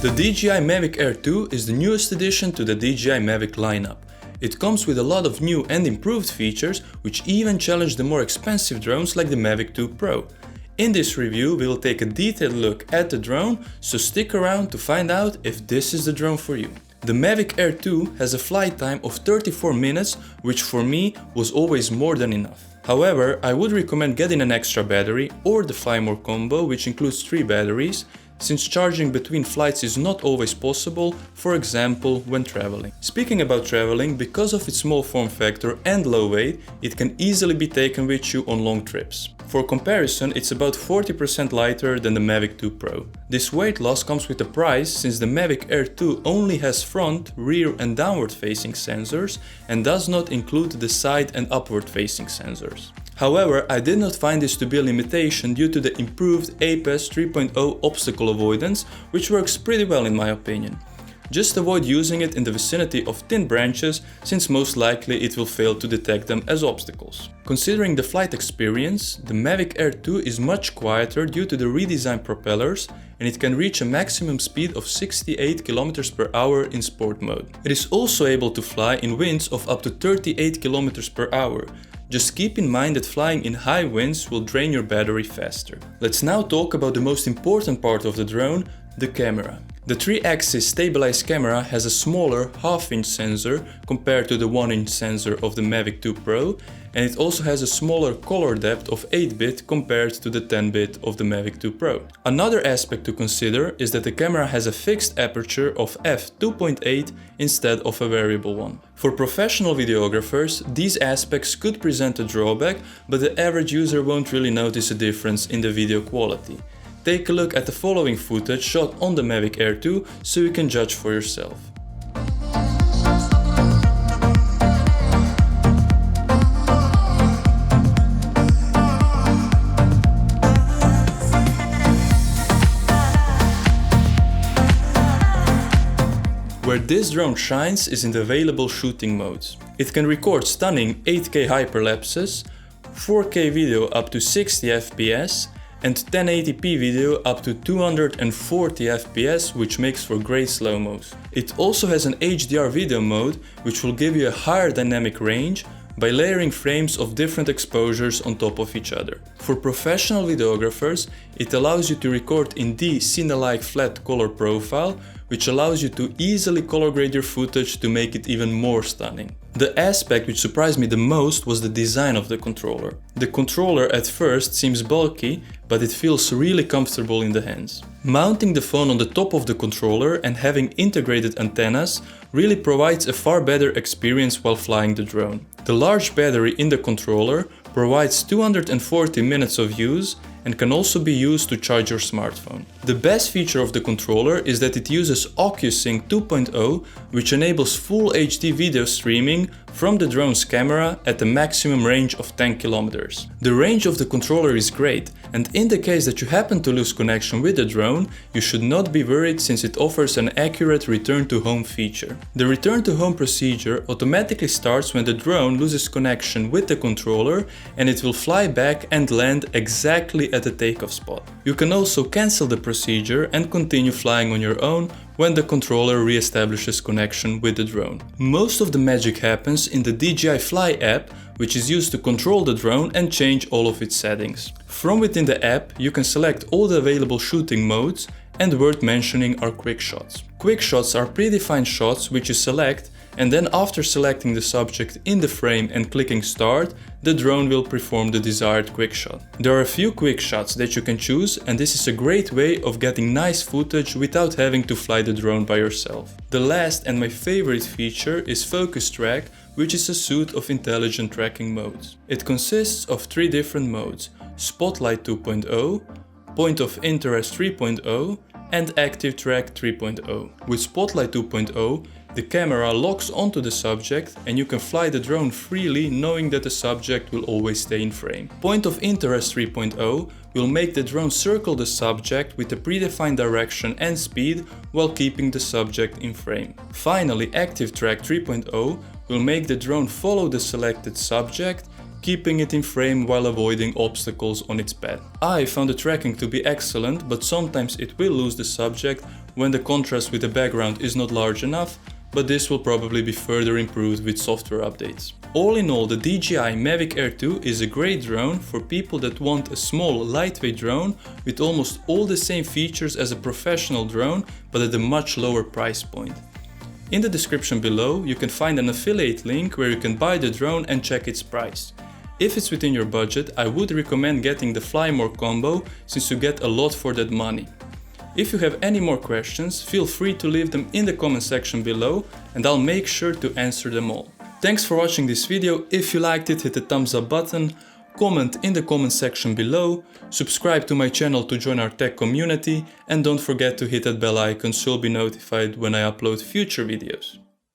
The DJI Mavic Air 2 is the newest addition to the DJI Mavic lineup. It comes with a lot of new and improved features, which even challenge the more expensive drones like the Mavic 2 Pro. In this review, we will take a detailed look at the drone, so stick around to find out if this is the drone for you. The Mavic Air 2 has a flight time of 34 minutes, which for me was always more than enough. However, I would recommend getting an extra battery or the Fly-More combo, which includes 3 batteries, since charging between flights is not always possible, for example when traveling. Speaking about traveling, because of its small form factor and low weight, it can easily be taken with you on long trips. For comparison, it's about 40% lighter than the Mavic 2 Pro. This weight loss comes with a price, since the Mavic Air 2 only has front, rear and downward facing sensors and does not include the side and upward facing sensors. However, I did not find this to be a limitation due to the improved APAS 3.0 obstacle avoidance, which works pretty well in my opinion. Just avoid using it in the vicinity of thin branches, since most likely it will fail to detect them as obstacles. Considering the flight experience, the Mavic Air 2 is much quieter due to the redesigned propellers, and it can reach a maximum speed of 68 km/h in sport mode. It is also able to fly in winds of up to 38 km/h. Just keep in mind that flying in high winds will drain your battery faster. Let's now talk about the most important part of the drone, the camera. The 3-axis stabilized camera has a smaller half-inch sensor compared to the 1-inch sensor of the Mavic 2 Pro, and it also has a smaller color depth of 8-bit compared to the 10-bit of the Mavic 2 Pro. Another aspect to consider is that the camera has a fixed aperture of f2.8 instead of a variable one. For professional videographers, these aspects could present a drawback, but the average user won't really notice a difference in the video quality. Take a look at the following footage shot on the Mavic Air 2 so you can judge for yourself. Where this drone shines is in the available shooting modes. It can record stunning 8K hyperlapses, 4K video up to 60 FPS, and 1080p video up to 240 FPS, which makes for great slow-mos. It also has an HDR video mode, which will give you a higher dynamic range by layering frames of different exposures on top of each other. For professional videographers, it allows you to record in the Cine-like flat color profile, which allows you to easily color grade your footage to make it even more stunning. The aspect which surprised me the most was the design of the controller. The controller at first seems bulky, but it feels really comfortable in the hands. Mounting the phone on the top of the controller and having integrated antennas really provides a far better experience while flying the drone. The large battery in the controller provides 240 minutes of use and can also be used to charge your smartphone. The best feature of the controller is that it uses OcuSync 2.0, which enables full HD video streaming from the drone's camera at a maximum range of 10 km. The range of the controller is great, and in the case that you happen to lose connection with the drone, you should not be worried, since it offers an accurate return to home feature. The return to home procedure automatically starts when the drone loses connection with the controller, and it will fly back and land exactly at the takeoff spot. You can also cancel the procedure and continue flying on your own when the controller re-establishes connection with the drone. Most of the magic happens in the DJI Fly app, which is used to control the drone and change all of its settings. From within the app, you can select all the available shooting modes, and worth mentioning are quick shots. Quick shots are predefined shots which you select, and then after selecting the subject in the frame and clicking start, the drone will perform the desired quick shot. There are a few quick shots that you can choose, and this is a great way of getting nice footage without having to fly the drone by yourself. The last and my favorite feature is Focus Track, which is a suite of intelligent tracking modes. It consists of 3 different modes: Spotlight 2.0, Point of Interest 3.0, and Active Track 3.0. With Spotlight 2.0, the camera locks onto the subject and you can fly the drone freely, knowing that the subject will always stay in frame. Point of Interest 3.0 will make the drone circle the subject with a predefined direction and speed while keeping the subject in frame. Finally, Active Track 3.0 will make the drone follow the selected subject, keeping it in frame while avoiding obstacles on its path. I found the tracking to be excellent, but sometimes it will lose the subject when the contrast with the background is not large enough, but this will probably be further improved with software updates. All in all, the DJI Mavic Air 2 is a great drone for people that want a small, lightweight drone with almost all the same features as a professional drone, but at a much lower price point. In the description below, you can find an affiliate link where you can buy the drone and check its price. If it's within your budget, I would recommend getting the Fly More combo, since you get a lot for that money. If you have any more questions, feel free to leave them in the comment section below and I'll make sure to answer them all. Thanks for watching this video. If you liked it, hit the thumbs up button, comment in the comment section below, subscribe to my channel to join our tech community, and don't forget to hit that bell icon so you'll be notified when I upload future videos.